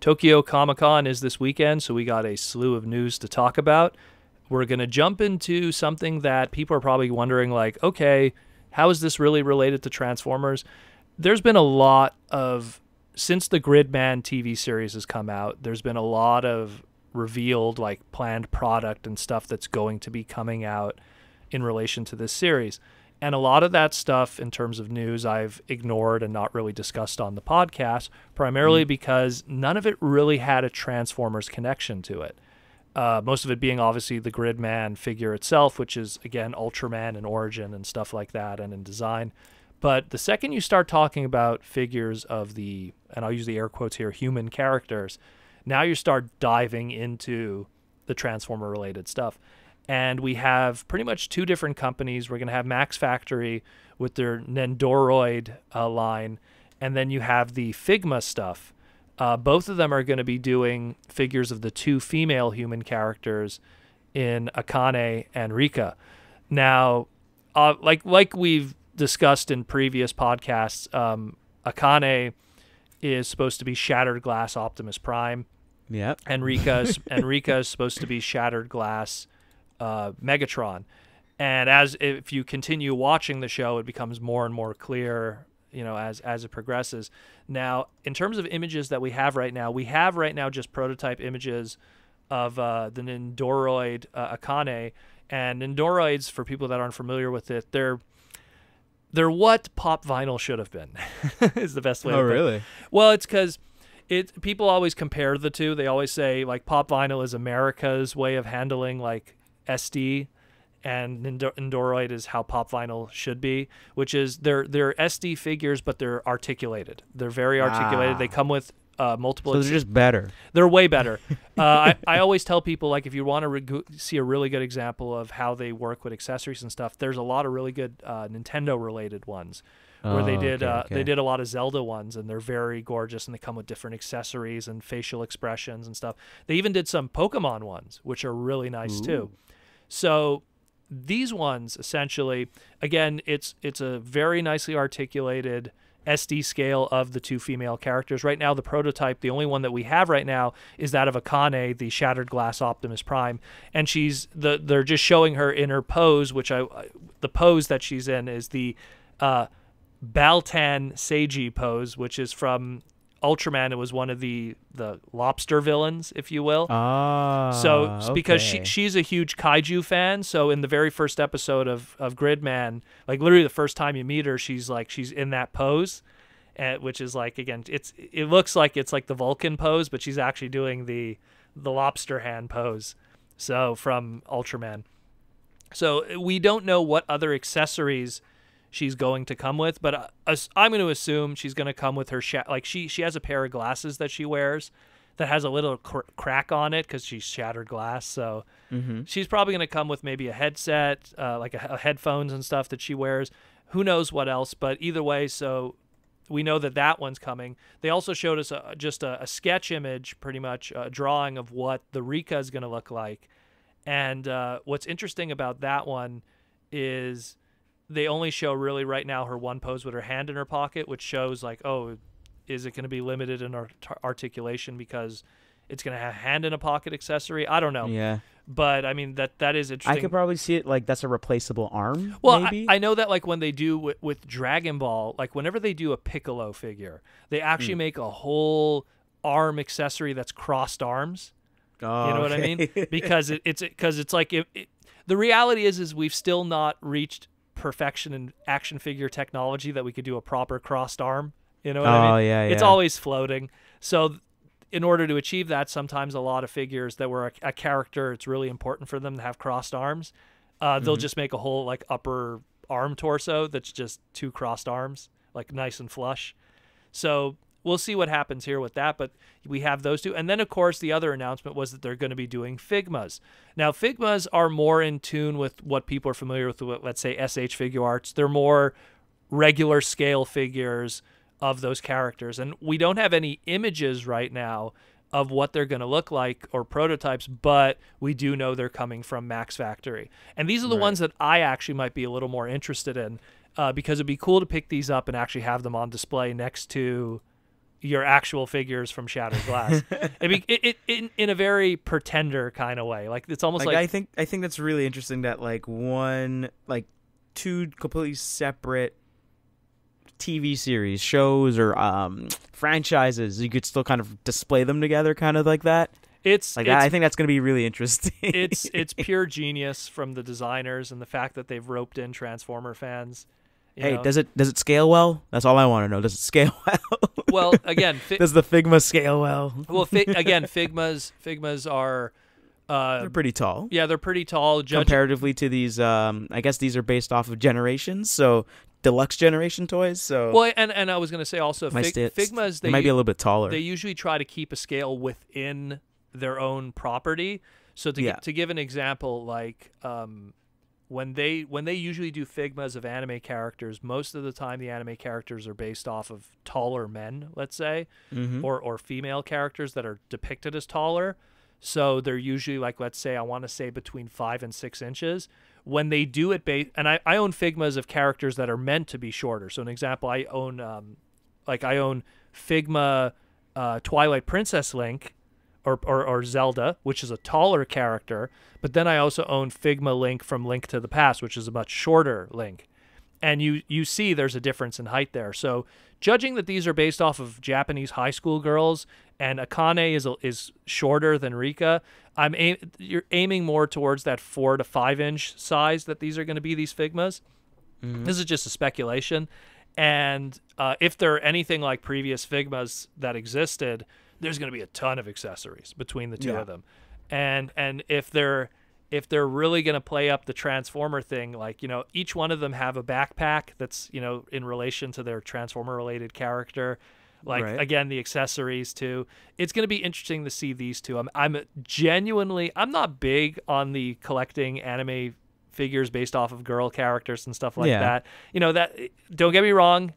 Tokyo Comic-Con is this weekend, so we got a slew of news to talk about. We're going to jump into something that people are probably wondering, like, okay, how is this really related to Transformers? There's been a lot of, since the Gridman TV series has come out, there's been a lot of revealed, like, planned product and stuff that's going to be coming out in relation to this series. And a lot of that stuff, in terms of news, I've ignored and not really discussed on the podcast, primarily because none of it really had a Transformers connection to it. Most of it being obviously the Gridman figure itself, which is, again, Ultraman in origin and stuff like that and in design. But the second you start talking about figures of the, and I'll use the air quotes here, human characters, now you start diving into the Transformer-related stuff. And we have pretty much two different companies. We're going to have Max Factory with their Nendoroid line, and then you have the Figma stuff. Both of them are going to be doing figures of the two female human characters in Akane and Rika. Now, like we've discussed in previous podcasts, Akane is supposed to be Shattered Glass Optimus Prime. Yep. And Rika is supposed to be Shattered Glass Megatron. And if you continue watching the show, it becomes more and more clear, as it progresses. Now, in terms of images that we have right now just prototype images of the Nendoroid Akane. And Nendoroids, for people that aren't familiar with it, they're what pop vinyl should have been, is the best way to put it. Oh, really? Well, it's because people always compare the two. They always say, like, pop vinyl is America's way of handling, like, SD, and Nendoroid is how pop vinyl should be, which is they're SD figures, but they're articulated. They're very articulated. They come with multiple. So they're just better. They're way better. I always tell people, like, if you want to see a really good example of how they work with accessories and stuff, there's a lot of really good Nintendo related ones. Where they did they did a lot of Zelda ones, and they're very gorgeous, and they come with different accessories and facial expressions and stuff. They even did some Pokemon ones, which are really nice too. So these ones, essentially, again, it's a very nicely articulated SD scale of the two female characters. Right now, the prototype, the only one that we have right now, is that of Akane, the Shattered Glass Optimus Prime, and they're just showing her in her pose, which the pose that she's in is the Baltan Seiji pose, which is from Ultraman. It was one of the lobster villains, if you will. Because she's a huge kaiju fan, so in the very first episode of Gridman, like literally the first time you meet her, she's in that pose, which is like, again, it looks like it's like the Vulcan pose, but she's actually doing the lobster hand pose, so from Ultraman. So we don't know what other accessories she's going to come with, but I'm going to assume she's going to come with her she has a pair of glasses that she wears that has a little crack on it because she's shattered glass, so she's probably going to come with maybe a headset, like a headphones and stuff that she wears. Who knows what else, but either way, so we know that one's coming. They also showed us just a sketch image, pretty much a drawing of what the Rika is going to look like. And what's interesting about that one is they only show really right now her one pose with her hand in her pocket, which shows like, oh, is it going to be limited in articulation because it's going to have hand in a pocket accessory? I don't know. Yeah. But I mean, that is interesting. I could probably see it like that's a replaceable arm. Well, maybe? I know that like when they do with Dragon Ball, like whenever they do a Piccolo figure, they actually make a whole arm accessory that's crossed arms. Oh, you know what I mean? Because it's like the reality is we've still not reached perfection in action figure technology that we could do a proper crossed arm. You know what I mean? Yeah. It's always floating. So in order to achieve that, sometimes a lot of figures that were a character, it's really important for them to have crossed arms. They'll just make a whole like upper arm torso that's just two crossed arms, like nice and flush. So we'll see what happens here with that, but we have those two. And then, of course, the other announcement was that they're going to be doing Figmas. Now, Figmas are more in tune with what people are familiar with, let's say, SH Figure Arts. They're more regular scale figures of those characters. And we don't have any images right now of what they're going to look like or prototypes, but we do know they're coming from Max Factory. And these are the ones that I actually might be a little more interested in because it'd be cool to pick these up and actually have them on display next to your actual figures from Shattered Glass. I mean, it in a very pretender kind of way. Like it's almost like I think that's really interesting that two completely separate TV series, shows, or franchises, you could still kind of display them together, kind of like that. I think that's going to be really interesting. It's pure genius from the designers, and the fact that they've roped in Transformer fans. You know? Does it scale well? That's all I want to know. Does it scale well? Well, again, does the Figma scale well? Well, again, Figmas are. They're pretty tall. Yeah, they're pretty tall. Comparatively to these, I guess these are based off of generations, so deluxe generation toys. So well, and I was going to say also, Figmas they might be a little bit taller. They usually try to keep a scale within their own property. So to give an example, like when they usually do Figmas of anime characters, most of the time the anime characters are based off of taller men, let's say, or female characters that are depicted as taller. So they're usually like, let's say, I want to say between 5 and 6 inches. When they do it, and I own Figmas of characters that are meant to be shorter. So an example, I own Figma Twilight Princess Link, or Zelda, which is a taller character. But then I also own Figma Link from Link to the Past, which is a much shorter Link. And you see there's a difference in height there. So judging that these are based off of Japanese high school girls, and Akane is shorter than Rika, you're aiming more towards that 4 to 5 inch size that these are going to be, these Figmas. This is just a speculation. And if they're anything like previous Figmas that existed, there's going to be a ton of accessories between the two of them. And if they're really going to play up the Transformer thing, like, you know, each one of them have a backpack that's, you know, in relation to their Transformer related character. Like, again, the accessories too. It's going to be interesting to see these two. I'm not big on the collecting anime figures based off of girl characters and stuff like that. You know, that, don't get me wrong,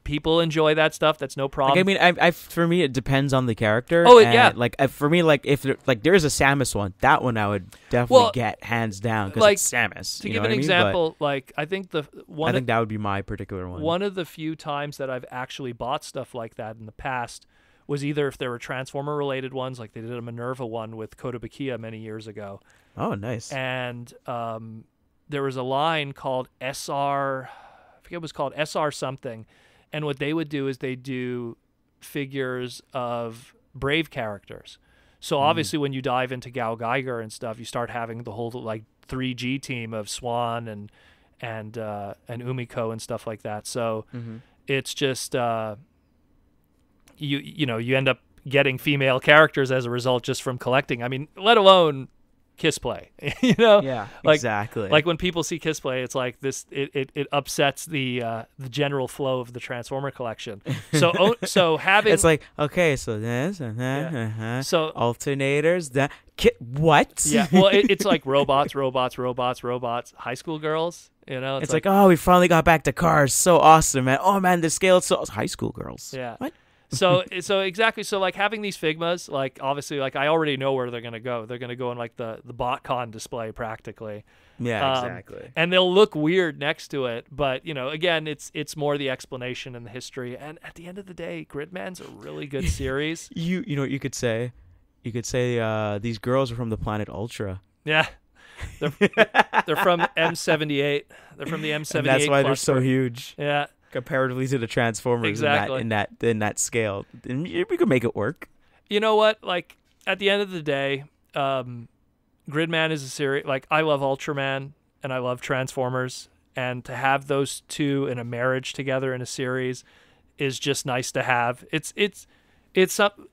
people enjoy that stuff. That's no problem. Like, I mean, for me, it depends on the character. Oh, yeah. Like, for me, like, if there's a Samus one, that one I would definitely get hands down, because it's Samus. To give an example, like, I think that would be my particular one. One of the few times that I've actually bought stuff like that in the past was either if there were Transformer related ones, like they did a Minerva one with Kotobukiya many years ago. Oh, nice. And there was a line called SR. It was called SR something, and what they would do is they do figures of Brave characters. So obviously when you dive into Gao Geiger and stuff, you start having the whole like 3G team of Swan and Umiko and stuff like that. So it's just you end up getting female characters as a result just from collecting. I mean, let alone Kissplay, you know? Yeah, like, exactly. Like when people see Kissplay, it's like this. It upsets the general flow of the Transformer collection. So having it's like, okay, so this, so alternators, that what? Yeah, well, it's like robots, high school girls. You know, it's like, oh, we finally got back to cars. So awesome, man. Oh man, the scale is so high school girls. Yeah. What? So exactly. So like having these Figmas, like obviously, like I already know where they're gonna go. They're gonna go in like the BotCon display practically. Yeah, exactly. And they'll look weird next to it, but you know, again, it's more the explanation and the history. And at the end of the day, Gridman's a really good series. You know what you could say? You could say these girls are from the planet Ultra. Yeah. They're from M78. They're from the M78. And that's why cluster. They're so huge. Yeah. Comparatively to the Transformers, exactly. in that scale, and we could make it work. You know what? Like at the end of the day, Gridman is a series. Like I love Ultraman and I love Transformers, and to have those two in a marriage together in a series is just nice to have.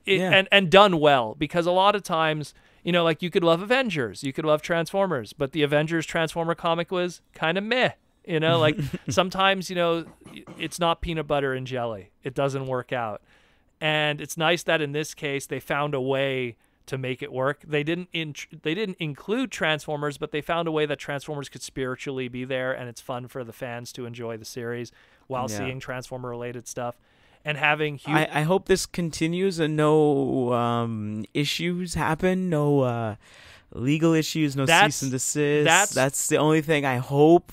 And done well, because a lot of times, you know, like you could love Avengers, you could love Transformers, but the Avengers Transformer comic was kind of meh. You know, like sometimes, you know, it's not peanut butter and jelly. It doesn't work out. And it's nice that in this case, they found a way to make it work. They didn't include Transformers, but they found a way that Transformers could spiritually be there. And it's fun for the fans to enjoy the series while seeing Transformer related stuff and having huge... I hope this continues and no issues happen. No legal issues, no cease and desist. That's the only thing I hope.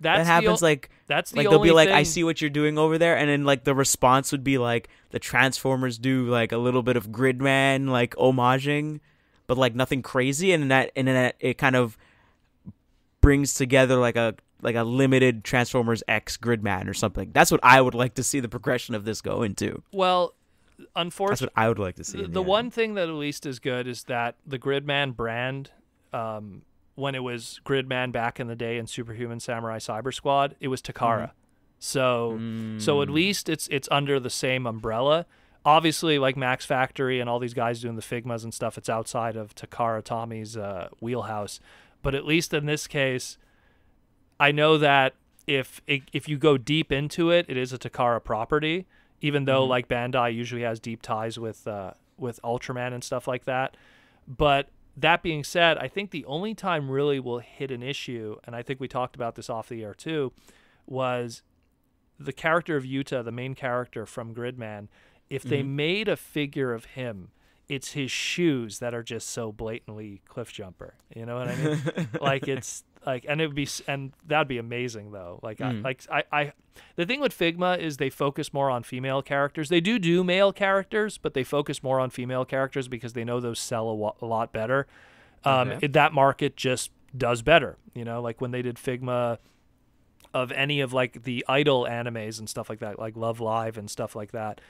that happens. That's the like only they'll be like, thing. I see what you're doing over there, and then like the response would be like the Transformers do like a little bit of Gridman like homaging, but like nothing crazy, and then it kind of brings together like a limited Transformers X Gridman or something. That's what I would like to see the progression of this go into. Well, unfortunately, that's what I would like to see. The one thing that at least is good is that the Gridman brand, when it was Gridman back in the day in Superhuman Samurai Cyber Squad, it was Takara. So at least it's under the same umbrella. Obviously, like Max Factory and all these guys doing the Figmas and stuff, it's outside of Takara Tommy's wheelhouse. But at least in this case, I know that if you go deep into it, it is a Takara property, even though like Bandai usually has deep ties with Ultraman and stuff like that. But that being said, I think the only time really we'll hit an issue, and I think we talked about this off the air too, was the character of Yuta, the main character from Gridman. If they made a figure of him, it's his shoes that are just so blatantly cliff jumper. You know what I mean? Like it's like, and that'd be amazing though. Like I the thing with Figma is they focus more on female characters. They do male characters, but they focus more on female characters because they know those sell a lot better. That market just does better. You know, like when they did Figma of any of like the idol animes and stuff like that, like Love Live and stuff like that,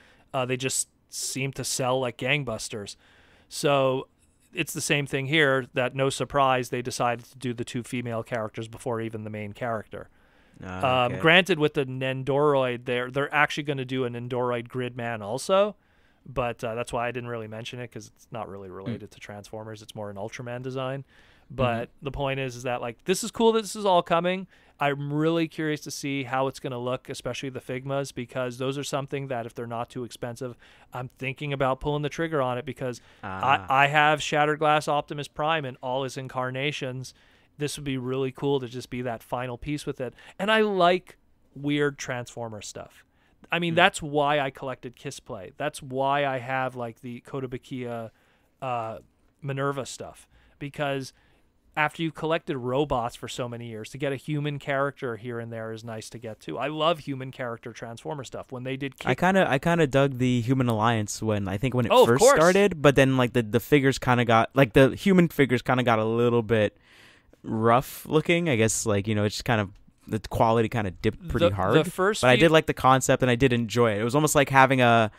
they just seem to sell like gangbusters. So it's the same thing here, that no surprise they decided to do the two female characters before even the main character. Granted, with the Nendoroid, they're actually going to do a Nendoroid Gridman also, but that's why I didn't really mention it, because it's not really related to Transformers. It's more an Ultraman design. But the point is that like this is cool that this is all coming. I'm really curious to see how it's going to look, especially the Figmas, because those are something that if they're not too expensive, I'm thinking about pulling the trigger on it, because I have Shattered Glass Optimus Prime in all his incarnations. This would be really cool to just be that final piece with it. And I like weird Transformer stuff. I mean, that's why I collected Kissplay. That's why I have like the Kotobukiya Minerva stuff, because after you collected robots for so many years, to get a human character here and there is nice to get too. I love human character Transformer stuff. When they did I kind of dug the Human Alliance when it of first course. started, but then like the figures kind of got, like the human figures kind of got a little bit rough looking, I guess. Like, you know, it's kind of, the quality kind of dipped pretty hard. But I did like the concept, and I did enjoy it. It was almost like having a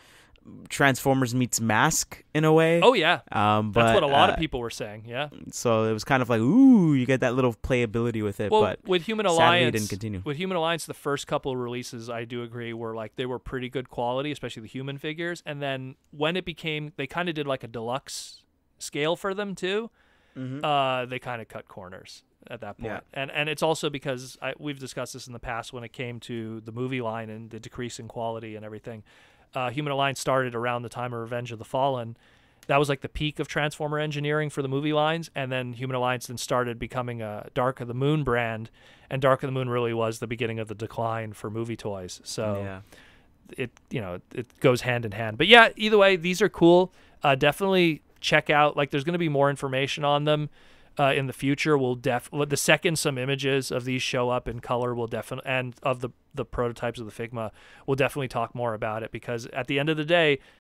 Transformers meets Mask in a way. Oh yeah, but that's what a lot of people were saying. Yeah. So it was kind of like, ooh, you get that little playability with it. Well, but with Human sadly, Alliance, it didn't continue. With Human Alliance, the first couple of releases, I do agree, were like they were pretty good quality, especially the human figures. And then when it became, they kind of did like a deluxe scale for them too. They kind of cut corners at that point. Yeah. And it's also because we've discussed this in the past when it came to the movie line and the decrease in quality and everything. Human Alliance started around the time of Revenge of the Fallen. That was like the peak of Transformer engineering for the movie lines, and then Human Alliance then started becoming a Dark of the Moon brand, and Dark of the Moon really was the beginning of the decline for movie toys. So it goes hand in hand. But yeah, either way, these are cool. Definitely check out, like there's going to be more information on them in the future. The second some images of these show up in color, will definitely, and of the prototypes of the Figma, we'll definitely talk more about it, because at the end of the day,